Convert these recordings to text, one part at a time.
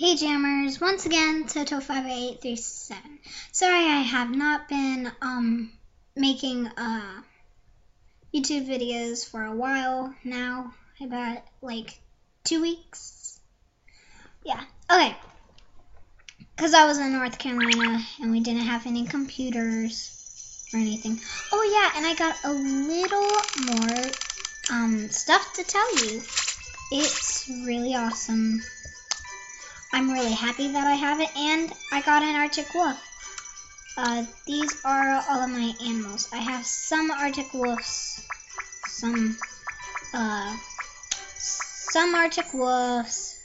Hey Jammers, once again, Toto58837. Sorry I have not been making YouTube videos for a while now, about like 2 weeks. Yeah, okay. Because I was in North Carolina and we didn't have any computers or anything. Oh yeah, and I got a little more stuff to tell you. It's really awesome. I'm really happy that I have it, and I got an Arctic wolf. These are all of my animals. I have some Arctic wolves, some Arctic wolves,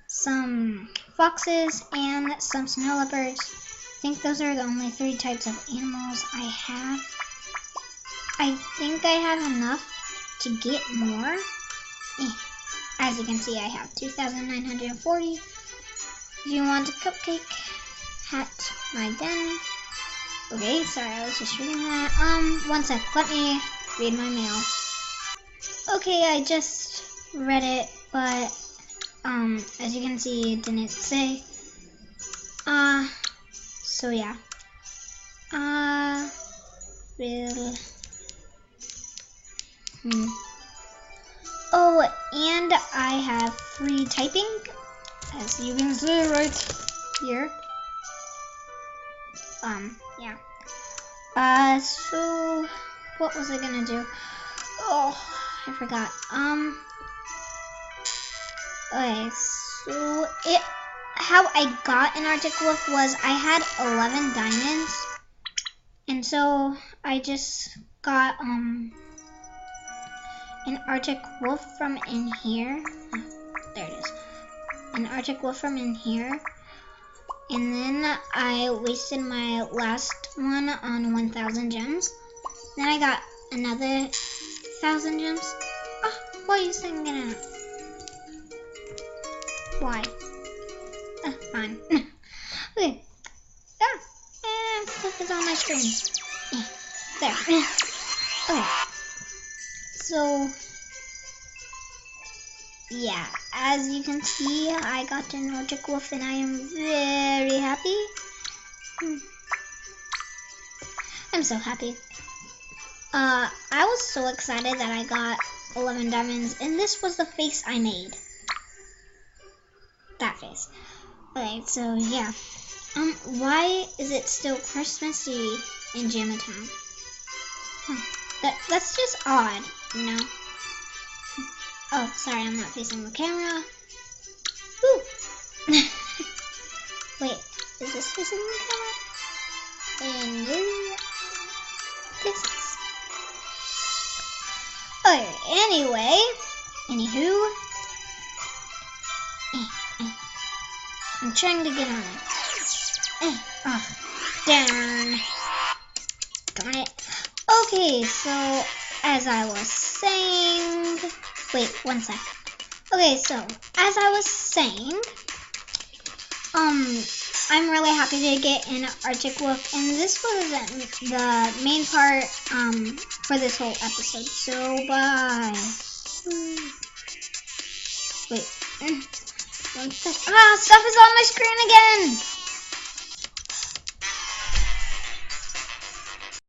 some foxes, and some snow leopards. I think those are the only 3 types of animals I have. I think I have enough to get more. As you can see, I have 2,940. If you want a cupcake, hat my den. Okay, sorry, I was just reading that. One sec, let me read my mail. Okay, I just read it, but, as you can see, it didn't say. So yeah. Oh, and I have free typing, as you can see right here. Yeah. So what was I gonna do? Oh, I forgot. Okay, so how I got an Arctic wolf was I had 11 diamonds, and so I just got an Arctic wolf from in here. There it is. An Arctic wolf from in here. And then I wasted my last one on 1,000 gems. Then I got another 1,000 gems. Oh, why are you singing it out? Why? Fine. Okay. Stuff is on my screen. There. Okay. So, yeah, as you can see, I got an Arctic wolf and I am very happy. I'm so happy. I was so excited that I got 11 diamonds, and this was the face I made. That face. Okay, so yeah. Why is it still Christmassy in Jamatown? That's just odd, you know? Oh, sorry, I'm not facing the camera. Woo! Wait, is this facing the camera? And this is. Okay, anyway. Anywho. I'm trying to get on it. Oh, darn. Darn it. Okay, so, as I was saying... Wait, one sec. Okay, so, as I was saying, I'm really happy to get an Arctic wolf, and this was the main part, for this whole episode, so bye. Wait, one sec. Stuff is on my screen again!